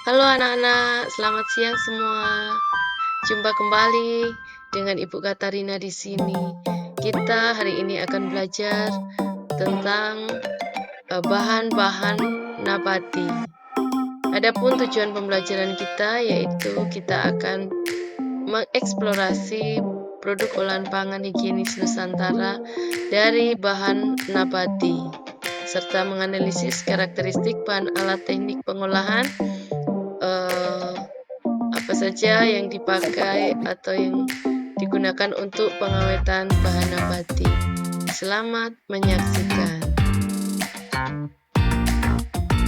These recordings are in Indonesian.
Halo anak-anak, selamat siang semua. Jumpa kembali dengan Ibu Katarina di sini. Kita hari ini akan belajar tentang bahan-bahan nabati. Adapun tujuan pembelajaran kita yaitu kita akan mengeksplorasi produk olahan pangan higienis Nusantara dari bahan nabati serta menganalisis karakteristik bahan alat teknik pengolahan apa saja yang dipakai atau yang digunakan untuk pengawetan bahan nabati. Selamat menyaksikan.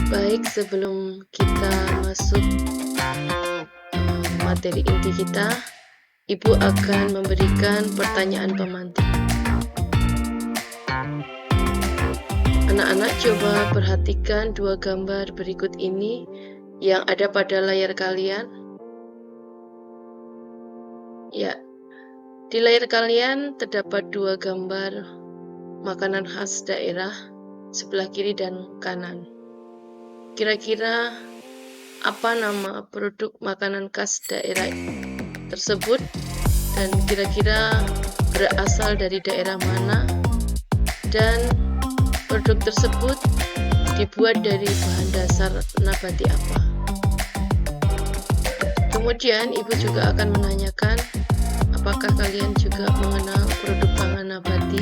Baik, sebelum kita masuk materi inti kita, Ibu akan memberikan pertanyaan pemantik. Anak-anak coba perhatikan dua gambar berikut ini yang ada pada layar kalian. Ya, di layar kalian terdapat dua gambar makanan khas daerah sebelah kiri dan kanan. Kira-kira apa nama produk makanan khas daerah tersebut dan kira-kira berasal dari daerah mana, dan produk tersebut dibuat dari bahan dasar nabati apa. Kemudian Ibu juga akan menanyakan apakah kalian juga mengenal produk pangan nabati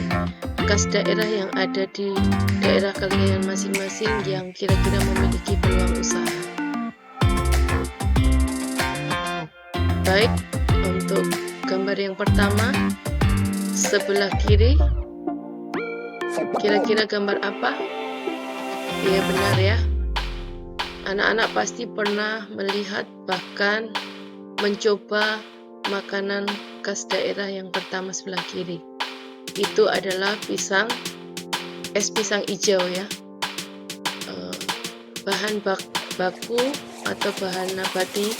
khas daerah yang ada di daerah kalian masing-masing yang kira-kira memiliki peluang usaha. Baik, untuk gambar yang pertama sebelah kiri, kira-kira gambar apa? Iya benar ya. Anak-anak pasti pernah melihat bahkan mencoba makanan khas daerah yang pertama sebelah kiri. Itu adalah es pisang hijau ya. Bahan baku atau bahan nabati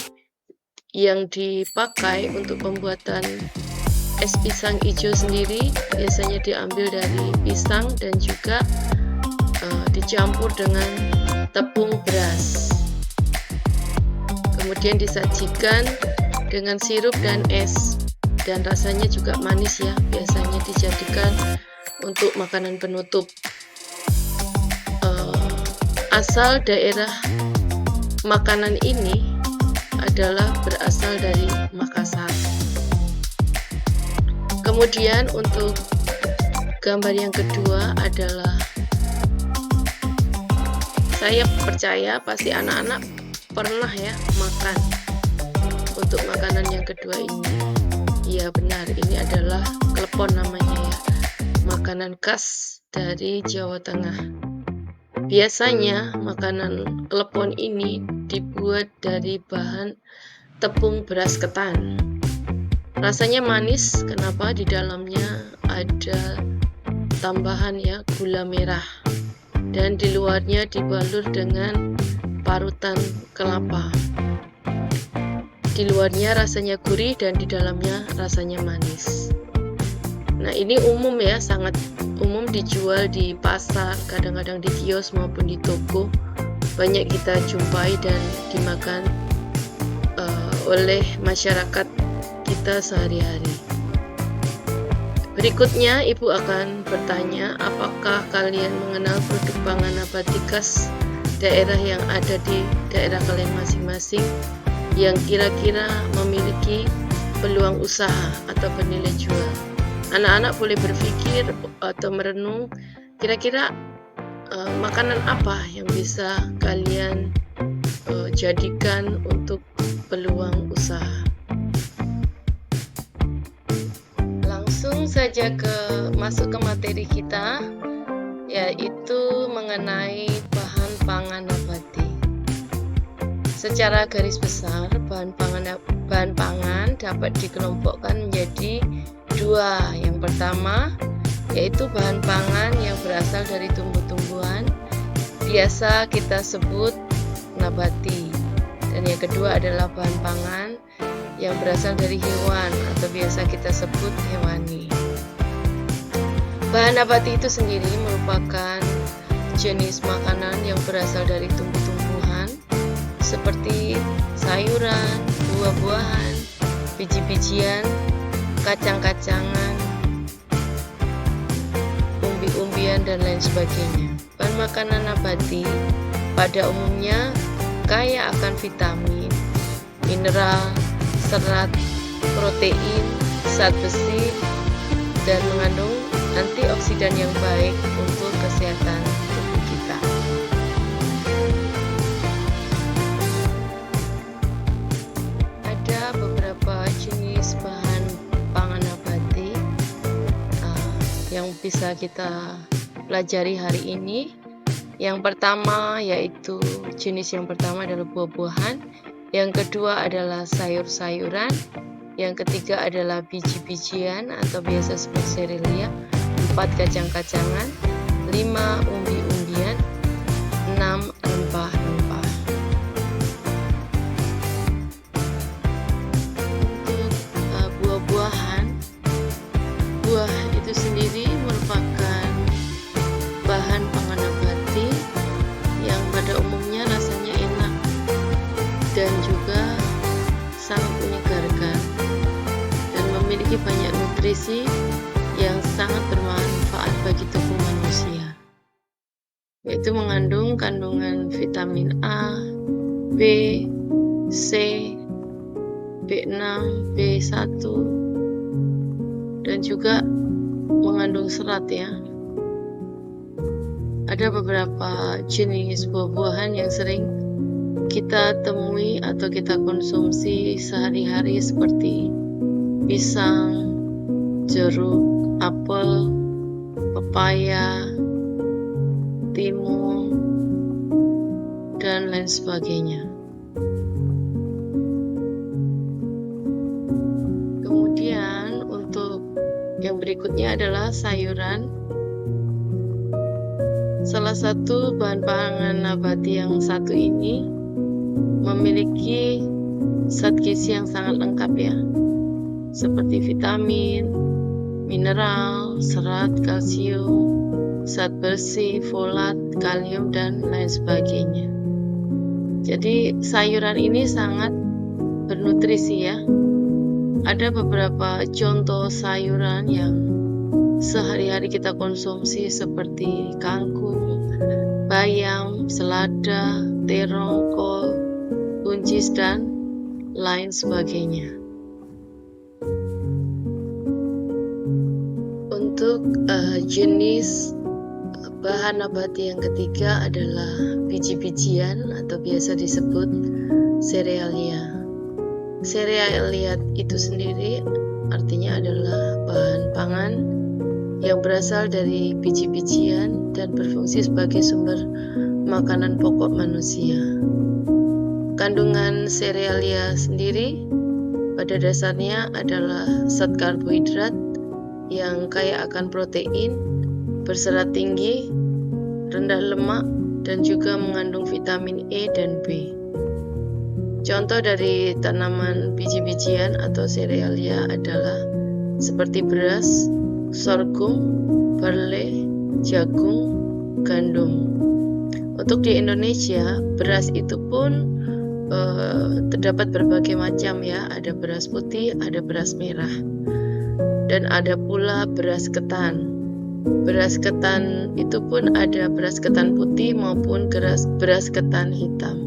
yang dipakai untuk pembuatan es pisang hijau sendiri biasanya diambil dari pisang dan juga dicampur dengan tepung beras. Kemudian disajikan dengan sirup dan es, dan rasanya juga manis ya, biasanya dijadikan untuk makanan penutup. Asal daerah makanan ini adalah berasal dari Makassar. Kemudian untuk gambar yang kedua adalah, saya percaya pasti anak-anak pernah ya makan untuk makanan yang kedua ini. Iya benar, ini adalah klepon namanya ya, makanan khas dari Jawa Tengah. Biasanya makanan klepon ini dibuat dari bahan tepung beras ketan. Rasanya manis, kenapa? Di dalamnya ada tambahan ya gula merah, dan di luarnya dibalur dengan parutan kelapa. Di luarnya rasanya gurih dan di dalamnya rasanya manis. Nah, ini umum ya, sangat umum dijual di pasar, kadang-kadang di kios maupun di toko. Banyak kita jumpai dan dimakan oleh masyarakat kita sehari-hari. Berikutnya Ibu akan bertanya, apakah kalian mengenal produk pangan nabati khas daerah yang ada di daerah kalian masing-masing yang kira-kira memiliki peluang usaha atau bernilai jual. Anak-anak boleh berpikir atau merenung, kira-kira makanan apa yang bisa kalian jadikan untuk peluang usaha. Langsung saja masuk ke materi kita, yaitu mengenai bahan pangan nabati. Secara garis besar, bahan pangan dapat dikelompokkan menjadi dua. Yang pertama yaitu bahan pangan yang berasal dari tumbuh-tumbuhan, biasa kita sebut nabati. Dan yang kedua adalah bahan pangan yang berasal dari hewan atau biasa kita sebut hewani. Bahan nabati itu sendiri merupakan jenis makanan yang berasal dari tumbuh-tumbuhan seperti sayuran, buah-buahan, biji-bijian, kacang-kacangan, umbi-umbian, dan lain sebagainya. Bahan makanan nabati pada umumnya kaya akan vitamin, mineral, serat, protein, zat besi, dan mengandung antioksidan yang baik untuk kesehatan tubuh kita. Ada beberapa jenis bahan pangan nabati yang bisa kita pelajari hari ini. Yang pertama yaitu jenis yang pertama adalah buah-buahan, yang kedua adalah sayur-sayuran, yang ketiga adalah biji-bijian atau biasa disebut serealia, 4 kacang-kacangan, 5 umbi-umbian, 6 rempah-rempah. Untuk buah-buahan, buah itu sendiri merupakan bahan pangan nabati yang pada umumnya rasanya enak dan juga sangat menyegarkan dan memiliki banyak nutrisi yang sangat bermanfaat bagi tubuh manusia, yaitu mengandung kandungan vitamin A, B, C, B6, B1, dan juga mengandung serat ya. Ada beberapa jenis buah-buahan yang sering kita temui atau kita konsumsi sehari-hari seperti pisang, jeruk, apel, pepaya, timun, dan lain sebagainya. Kemudian untuk yang berikutnya adalah sayuran. Salah satu bahan pangan nabati yang satu ini memiliki zat gizi yang sangat lengkap ya, seperti vitamin, mineral, serat, kalsium, zat besi, folat, kalium, dan lain sebagainya. Jadi sayuran ini sangat bernutrisi ya. Ada beberapa contoh sayuran yang sehari-hari kita konsumsi seperti kangkung, bayam, selada, terong, kol, buncis, dan lain sebagainya. Untuk jenis bahan nabati yang ketiga adalah biji-bijian atau biasa disebut serealia. Serealia itu sendiri artinya adalah bahan pangan yang berasal dari biji-bijian dan berfungsi sebagai sumber makanan pokok manusia. Kandungan serealia sendiri pada dasarnya adalah zat karbohidrat yang kaya akan protein, berserat tinggi, rendah lemak, dan juga mengandung vitamin E dan B. Contoh dari tanaman biji-bijian atau serealia adalah seperti beras, sorghum, barley, jagung, gandum. Untuk di Indonesia, beras itu pun terdapat berbagai macam ya. Ada beras putih, ada beras merah, dan ada pula beras ketan. Beras ketan itu pun ada beras ketan putih maupun beras ketan hitam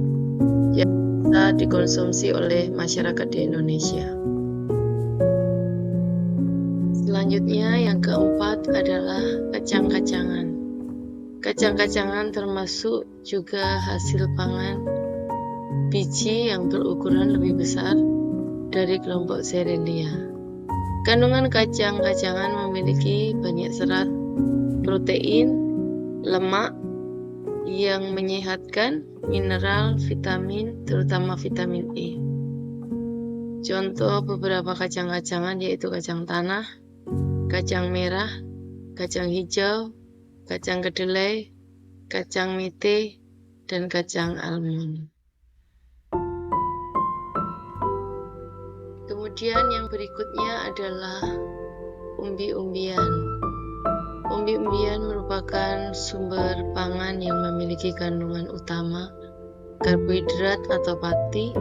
yang bisa dikonsumsi oleh masyarakat di Indonesia. Selanjutnya yang keempat adalah kacang-kacangan. Kacang-kacangan termasuk juga hasil pangan biji yang berukuran lebih besar dari kelompok serealia. Kandungan kacang-kacangan memiliki banyak serat, protein, lemak yang menyehatkan, mineral, vitamin, terutama vitamin E. Contoh beberapa kacang-kacangan yaitu kacang tanah, kacang merah, kacang hijau, kacang kedelai, kacang mete, dan kacang almond. Kemudian yang berikutnya adalah umbi-umbian. Umbi-umbian merupakan sumber pangan yang memiliki kandungan utama karbohidrat atau pati,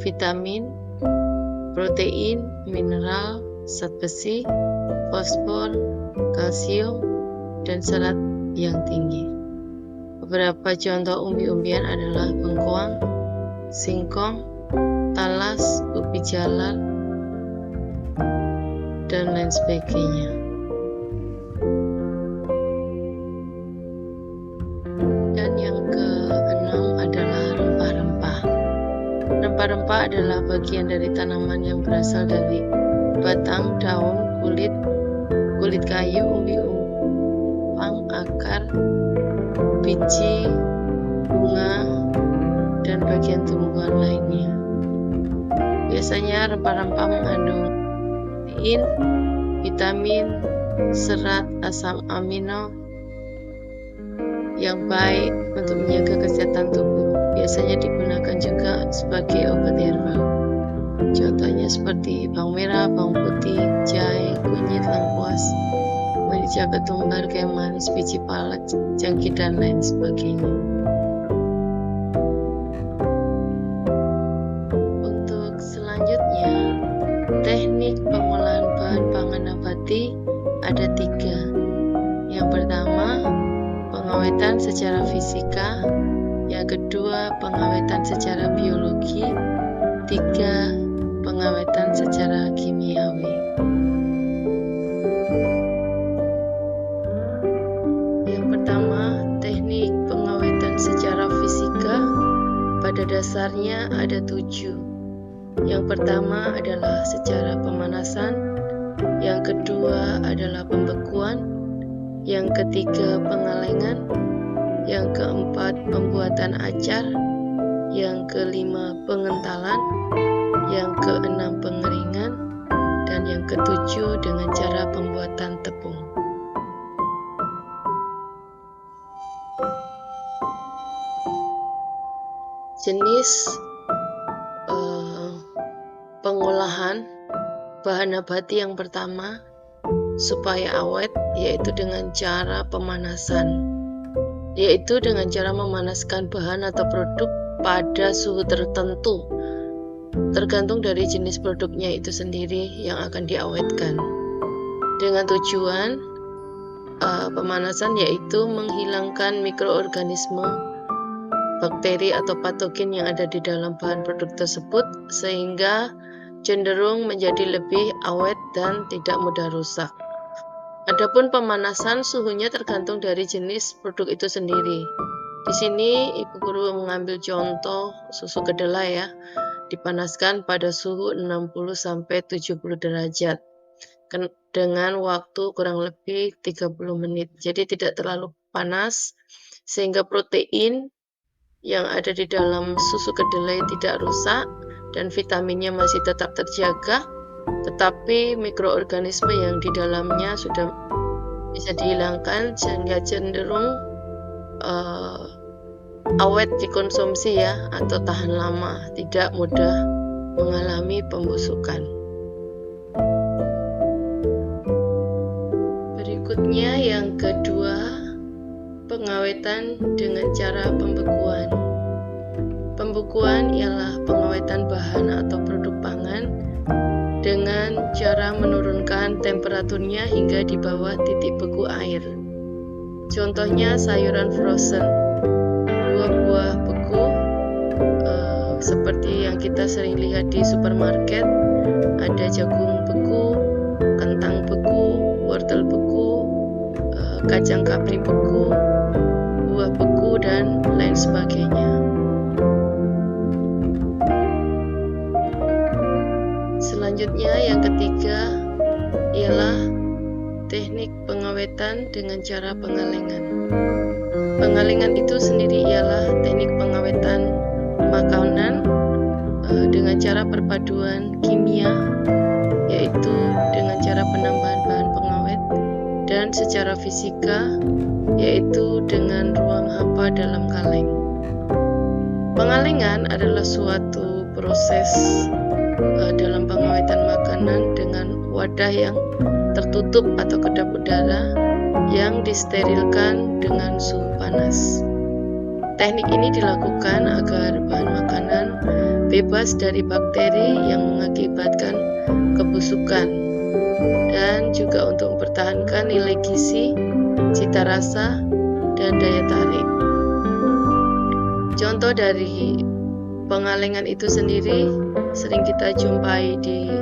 vitamin, protein, mineral, zat besi, fosfor, kalsium, dan serat yang tinggi. Beberapa contoh umbi-umbian adalah bengkoang, singkong, talas, ubi jalar, dan lain sebagainya. Dan yang keenam adalah rempah-rempah. Rempah-rempah adalah bagian dari tanaman yang berasal dari batang, daun, kulit kayu, umbi-umpang, akar, biji, bunga, dan bagian tumbuhan lainnya. Biasanya rempah-rempah mengandung protein, vitamin, serat, asam amino yang baik untuk menjaga kesehatan tubuh. Biasanya digunakan juga sebagai obat herbal. Contohnya seperti bawang merah, bawang putih, jahe, kunyit, lengkuas, merica ketumbar, kayu manis, biji palet, jangkit, dan lain sebagainya. Untuk selanjutnya, teknik pengolahan bahan pangan nabati ada 3. Yang pertama, pengawetan secara fisika. Yang kedua, pengawetan secara biologi. 3, pengawetan secara kimiawi. Yang pertama, teknik pengawetan secara fisika. Pada dasarnya ada 7. Yang pertama adalah secara pemanasan. Yang kedua adalah pembekuan. Yang ketiga, pengalengan. Yang keempat, pembuatan acar. Yang kelima, pengentalan. Yang keenam, pengeringan. Dan yang ketujuh, dengan cara pembuatan tepung. Jenis pengolahan bahan nabati yang pertama supaya awet, yaitu dengan cara pemanasan, yaitu dengan cara memanaskan bahan atau produk pada suhu tertentu, tergantung dari jenis produknya itu sendiri yang akan diawetkan. Dengan tujuan pemanasan yaitu menghilangkan mikroorganisme, bakteri atau patogen yang ada di dalam bahan produk tersebut sehingga cenderung menjadi lebih awet dan tidak mudah rusak. Adapun pemanasan suhunya tergantung dari jenis produk itu sendiri. Di sini Ibu Guru mengambil contoh susu kedelai ya, dipanaskan pada suhu 60-70 derajat dengan waktu kurang lebih 30 menit. Jadi tidak terlalu panas sehingga protein yang ada di dalam susu kedelai tidak rusak dan vitaminnya masih tetap terjaga, tetapi mikroorganisme yang di dalamnya sudah bisa dihilangkan sehingga cenderung awet dikonsumsi ya, atau tahan lama, tidak mudah mengalami pembusukan. Berikutnya yang kedua, pengawetan dengan cara pembekuan. Pembekuan ialah pengawetan bahan atau produk pangan dengan cara menurunkan temperaturnya hingga di bawah titik beku air. Contohnya sayuran frozen, buah-buah beku seperti yang kita sering lihat di supermarket, ada jagung beku, kentang beku, wortel beku, kacang kapri beku, buah beku, dan lain sebagainya. Selanjutnya yang ketiga ialah teknik pengawetan dengan cara pengalengan. Pengalengan itu sendiri ialah teknik pengawetan makanan dengan cara perpaduan kimia, yaitu dengan cara penambahan bahan pengawet, dan secara fisika, yaitu dengan ruang hampa dalam kaleng. Pengalengan adalah suatu proses dalam pengawetan makanan dengan wadah yang tertutup atau kedap udara yang disterilkan dengan suhu panas. Teknik ini dilakukan agar bahan makanan bebas dari bakteri yang mengakibatkan kebusukan dan juga untuk mempertahankan nilai gizi, cita rasa, dan daya tarik. Contoh dari pengalengan itu sendiri sering kita jumpai di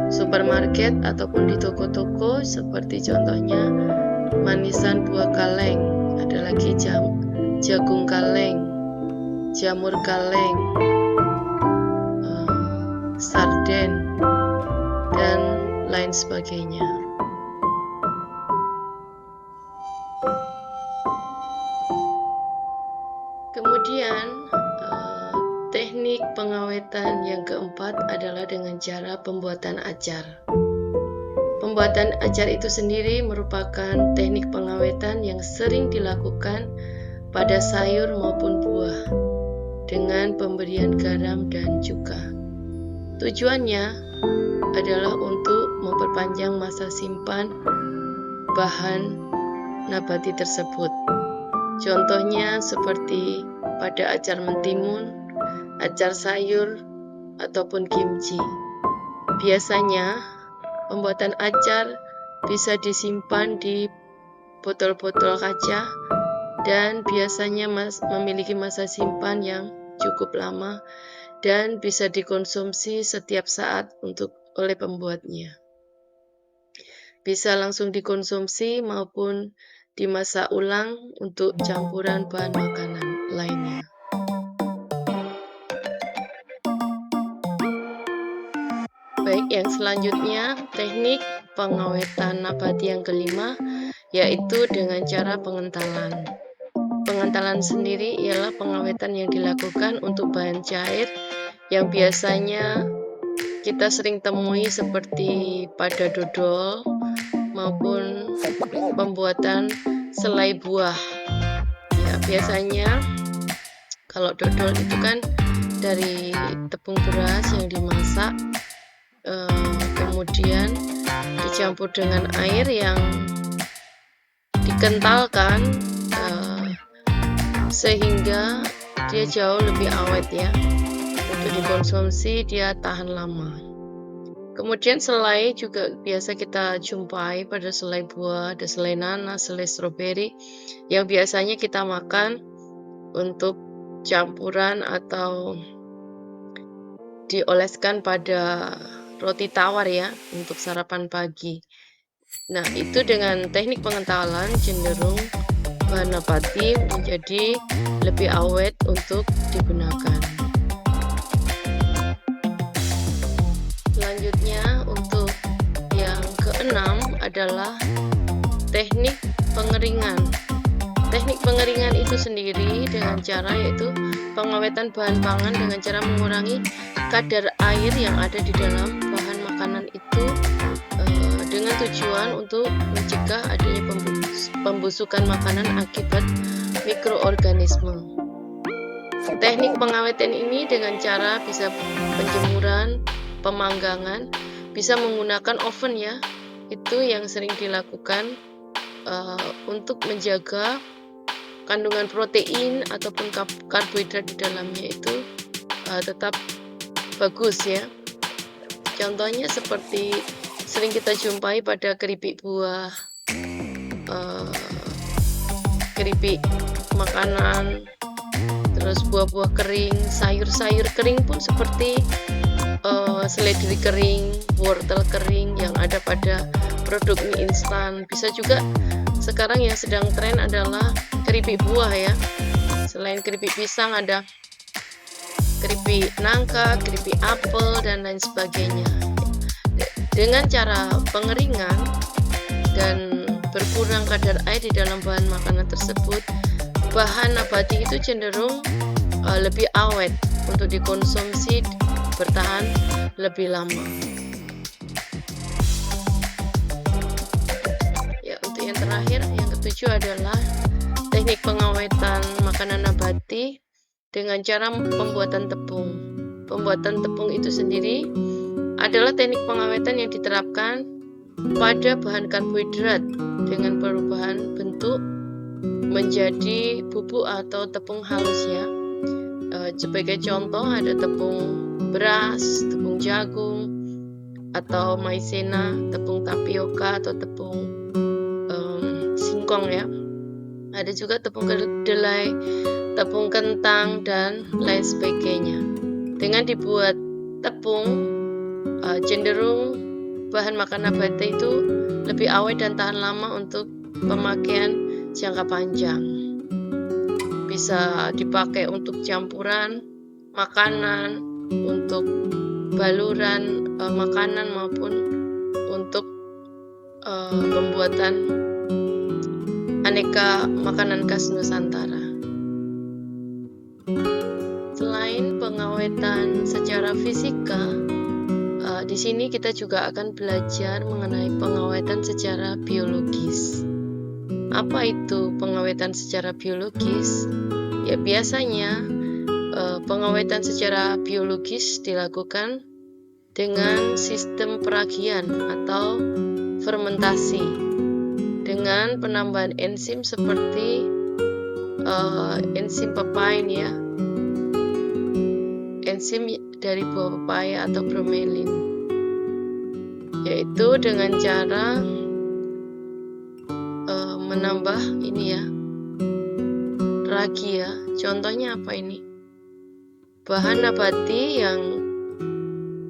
supermarket ataupun di toko-toko, seperti contohnya manisan buah kaleng, ada lagi jagung kaleng, jamur kaleng, sarden, dan lain sebagainya. Kemudian teknik pengawetan yang keempat adalah dengan cara pembuatan acar. Pembuatan acar itu sendiri merupakan teknik pengawetan yang sering dilakukan pada sayur maupun buah dengan pemberian garam dan cuka. Tujuannya adalah untuk memperpanjang masa simpan bahan nabati tersebut. Contohnya seperti pada acar mentimun, acar sayur, ataupun kimchi. Biasanya pembuatan acar bisa disimpan di botol-botol kaca dan biasanya memiliki masa simpan yang cukup lama dan bisa dikonsumsi setiap saat oleh pembuatnya. Bisa langsung dikonsumsi maupun dimasak ulang untuk campuran bahan makanan lainnya. Baik, yang selanjutnya teknik pengawetan nabati yang kelima, yaitu dengan cara pengentalan. Pengentalan sendiri ialah pengawetan yang dilakukan untuk bahan cair yang biasanya kita sering temui seperti pada dodol maupun pembuatan selai buah. Ya, biasanya kalau dodol itu kan dari tepung beras yang dimasak, kemudian dicampur dengan air yang dikentalkan sehingga dia jauh lebih awet ya. Untuk dikonsumsi dia tahan lama. Kemudian selai juga biasa kita jumpai pada selai buah, ada selai nanas, selai stroberi yang biasanya kita makan untuk campuran atau dioleskan pada roti tawar ya untuk sarapan pagi. Nah, itu dengan teknik pengentalan cenderung bahan nabati menjadi lebih awet untuk digunakan. Selanjutnya untuk yang keenam adalah teknik pengeringan. Teknik pengeringan itu sendiri dengan cara yaitu pengawetan bahan pangan dengan cara mengurangi kadar air yang ada di dalam bahan makanan itu dengan tujuan untuk mencegah adanya pembusukan makanan akibat mikroorganisme. Teknik pengawetan ini dengan cara bisa penjemuran, pemanggangan, bisa menggunakan oven ya, itu yang sering dilakukan untuk menjaga kandungan protein ataupun karbohidrat di dalamnya itu tetap bagus ya. Contohnya seperti sering kita jumpai pada keripik buah, keripik makanan, terus buah-buah kering, sayur-sayur kering pun seperti seledri kering, wortel kering yang ada pada produk mie instan. Bisa juga sekarang yang sedang tren adalah keripik buah ya. Selain keripik pisang ada keripik nangka, keripik apel, dan lain sebagainya. Dengan cara pengeringan dan berkurang kadar air di dalam bahan makanan tersebut, bahan nabati itu cenderung lebih awet untuk dikonsumsi, bertahan lebih lama. Ya, untuk yang terakhir, yang ketujuh adalah teknik pengawetan makanan nabati dengan cara pembuatan tepung. Pembuatan tepung itu sendiri adalah teknik pengawetan yang diterapkan pada bahan karbohidrat dengan perubahan bentuk menjadi bubuk atau tepung halus ya. Sebagai contoh ada tepung beras, tepung jagung, atau maizena, tepung tapioka atau tepung singkong ya. Ada juga tepung kedelai, tepung kentang, dan lain sebagainya. Dengan dibuat tepung, cenderung bahan makan nabati itu lebih awet dan tahan lama untuk pemakaian jangka panjang. Bisa dipakai untuk campuran makanan, untuk baluran makanan, maupun untuk pembuatan aneka makanan khas Nusantara. Selain pengawetan secara fisika, di sini kita juga akan belajar mengenai pengawetan secara biologis. Apa itu pengawetan secara biologis? Ya, biasanya pengawetan secara biologis dilakukan dengan sistem peragian atau fermentasi dengan penambahan enzim seperti enzim papain ya, enzim dari buah pepaya atau bromelin, yaitu dengan cara menambah ini ya, ragi ya. Contohnya apa ini? Bahan nabati yang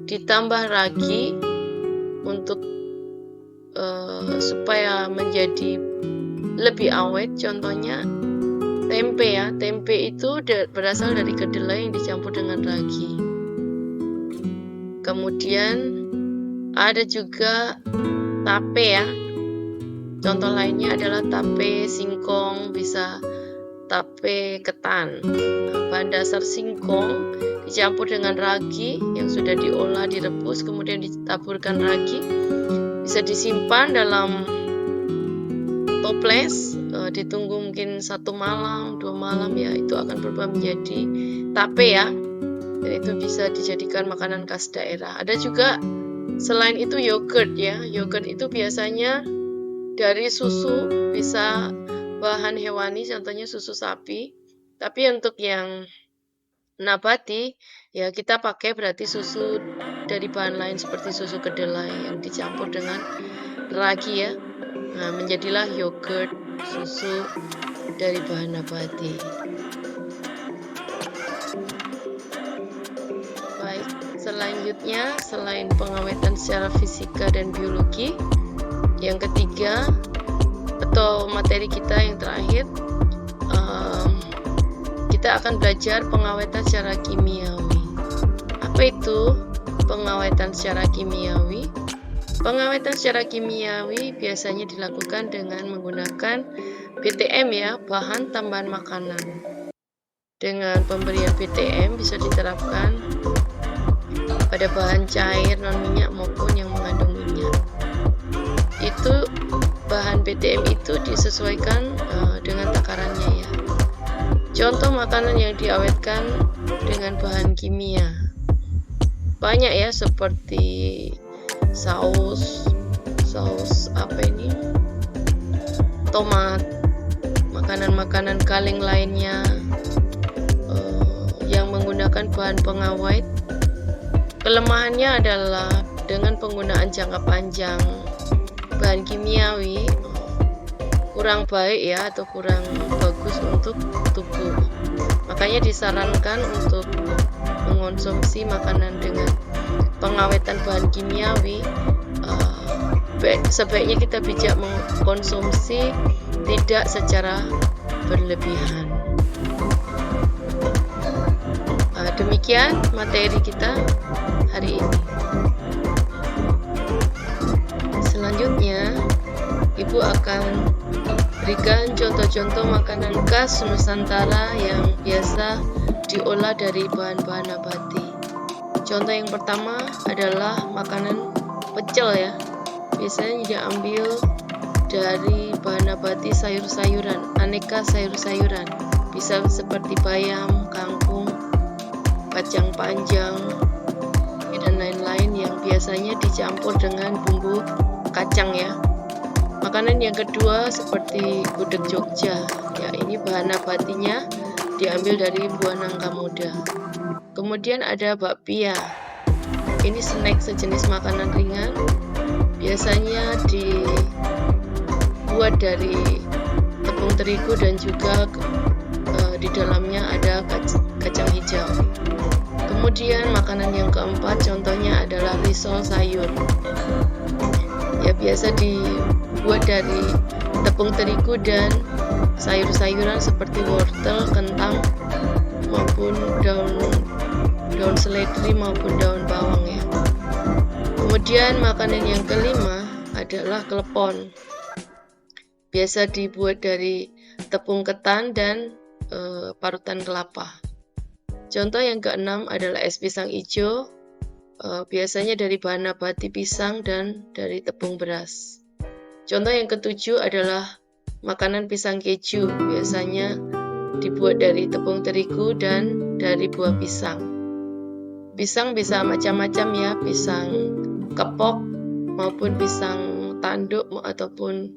ditambah ragi untuk supaya menjadi lebih awet. Contohnya tempe ya. Tempe itu berasal dari kedelai yang dicampur dengan ragi. Kemudian ada juga tape ya. Contoh lainnya adalah tape singkong, bisa tape ketan. Bahan dasar singkong dicampur dengan ragi yang sudah diolah, direbus, kemudian ditaburkan ragi. Bisa disimpan dalam toples, ditunggu mungkin 1 malam, 2 malam ya, itu akan berubah menjadi tape ya. Dan itu bisa dijadikan makanan khas daerah. Ada juga selain itu yogurt ya. Yogurt itu biasanya dari susu, bisa bahan hewani, contohnya susu sapi. Tapi untuk yang nabati ya, kita pakai berarti susu dari bahan lain seperti susu kedelai yang dicampur dengan ragi ya. Nah, menjadilah yogurt, susu dari bahan nabati. Baik, selanjutnya selain pengawetan secara fisika dan biologi, yang ketiga atau materi kita yang terakhir, kita akan belajar pengawetan secara kimiawi. Apa itu pengawetan secara kimiawi? Pengawetan secara kimiawi biasanya dilakukan dengan menggunakan BTM ya, bahan tambahan makanan. Dengan pemberian BTM bisa diterapkan pada bahan cair non-minyak maupun yang mengandung minyak. Itu bahan BTM itu disesuaikan dengan takarannya ya. Contoh makanan yang diawetkan dengan bahan kimia banyak ya, seperti saus apa ini, tomat, makanan-makanan kaleng lainnya yang menggunakan bahan pengawet. Kelemahannya adalah dengan penggunaan jangka panjang bahan kimiawi kurang baik ya, atau kurang bagus untuk tubuh. Makanya disarankan untuk mengonsumsi makanan dengan pengawetan bahan kimiawi, sebaiknya kita bijak mengkonsumsi tidak secara berlebihan. Demikian materi kita hari ini. Selanjutnya, Ibu akan berikan contoh-contoh makanan khas Nusantara yang biasa diolah dari bahan-bahan nabati. Contoh yang pertama adalah makanan pecel ya. Biasanya diambil dari bahan nabati sayur-sayuran, aneka sayur-sayuran. Bisa seperti bayam, kangkung, kacang panjang, dan lain-lain yang biasanya dicampur dengan bumbu kacang ya. Makanan yang kedua seperti gudeg Jogja ya, ini bahan nabatinya diambil dari buah nangka muda. Kemudian ada bakpia. Ini snack sejenis makanan ringan. Biasanya dibuat dari tepung terigu dan juga di dalamnya ada kacang hijau. Kemudian makanan yang keempat contohnya adalah risol sayur. Ya, biasa dibuat dari tepung terigu dan sayur-sayuran seperti wortel, kentang maupun daun seledri maupun daun bawang ya. Kemudian makanan yang kelima adalah klepon. Biasa dibuat dari tepung ketan dan parutan kelapa. Contoh yang keenam adalah es pisang hijau, biasanya dari bahan nabati pisang dan dari tepung beras. Contoh yang ketujuh adalah makanan pisang keju, biasanya dibuat dari tepung terigu dan dari buah pisang. Pisang bisa macam-macam ya, pisang kepok maupun pisang tanduk ataupun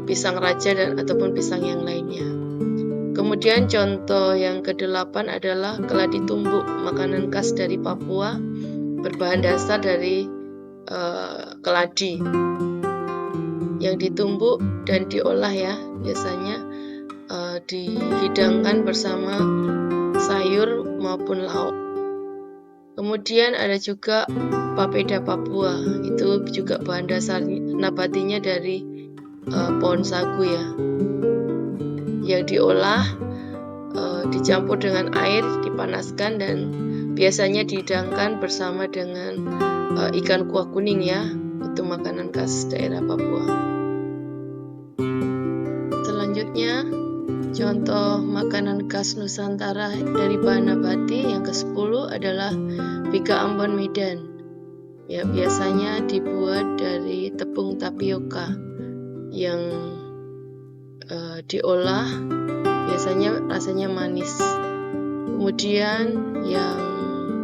pisang raja dan ataupun pisang yang lainnya. Kemudian contoh yang kedelapan adalah keladi tumbuk, makanan khas dari Papua berbahan dasar dari keladi yang ditumbuk dan diolah ya, biasanya dihidangkan bersama sayur maupun lauk. Kemudian ada juga papeda Papua, itu juga bahan dasar nabatinya dari pohon sagu ya, yang diolah, dicampur dengan air, dipanaskan dan biasanya dihidangkan bersama dengan ikan kuah kuning ya, itu makanan khas daerah Papua. Selanjutnya contoh makanan khas Nusantara dari bahan nabati yang ke-10 adalah bika Ambon Medan. Ya, biasanya dibuat dari tepung tapioka yang diolah, biasanya rasanya manis. Kemudian yang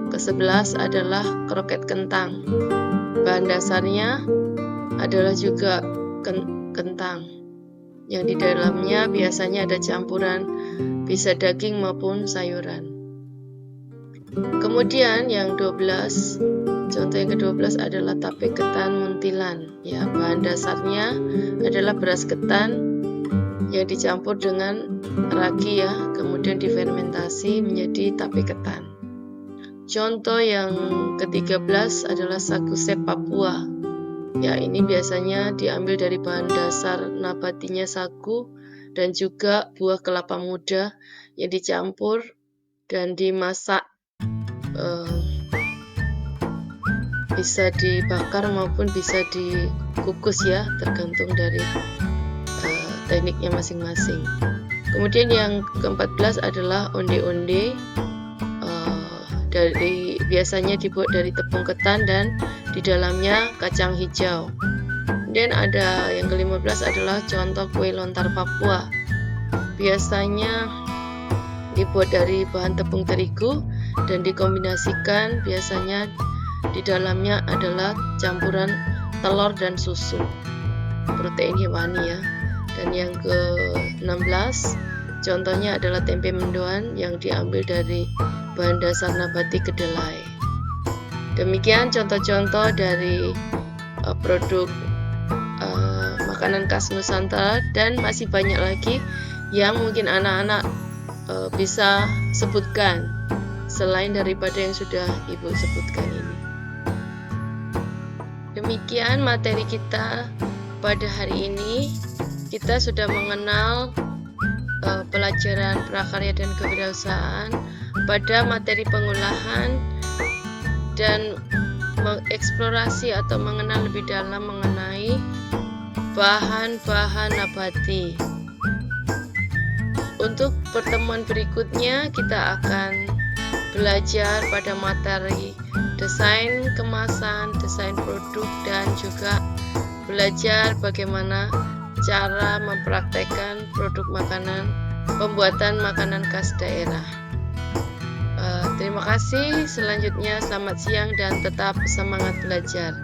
ke-11 adalah kroket kentang. Bahan dasarnya adalah juga kentang, yang di dalamnya biasanya ada campuran bisa daging maupun sayuran. Kemudian yang 12, contoh yang ke-12 adalah tape ketan muntilan. Ya, bahan dasarnya adalah beras ketan yang dicampur dengan ragi ya, kemudian difermentasi menjadi tape ketan. Contoh yang ke-13 adalah sagu sep Papua. Ya, ini biasanya diambil dari bahan dasar nabatinya sagu dan juga buah kelapa muda yang dicampur dan dimasak, bisa dibakar maupun bisa dikukus ya, tergantung dari tekniknya masing-masing. Kemudian yang ke-14 adalah onde-onde, biasanya dibuat dari tepung ketan dan di dalamnya kacang hijau. Kemudian ada yang ke-15 adalah contoh kue lontar Papua. Biasanya dibuat dari bahan tepung terigu dan dikombinasikan, biasanya di dalamnya adalah campuran telur dan susu, protein hewani ya. Dan yang ke-16 contohnya adalah tempe mendoan yang diambil dari bahan dasar nabati kedelai. Demikian contoh-contoh dari produk makanan khas Nusantara, dan masih banyak lagi yang mungkin anak-anak bisa sebutkan selain daripada yang sudah Ibu sebutkan ini. Demikian materi kita pada hari ini. Kita sudah mengenal pelajaran prakarya dan kewirausahaan pada materi pengolahan dan mengeksplorasi atau mengenal lebih dalam mengenai bahan-bahan nabati. Untuk pertemuan berikutnya kita akan belajar pada materi desain kemasan, desain produk, dan juga belajar bagaimana cara mempraktekkan produk makanan, pembuatan makanan khas daerah. Terima kasih. Selanjutnya selamat siang dan tetap semangat belajar.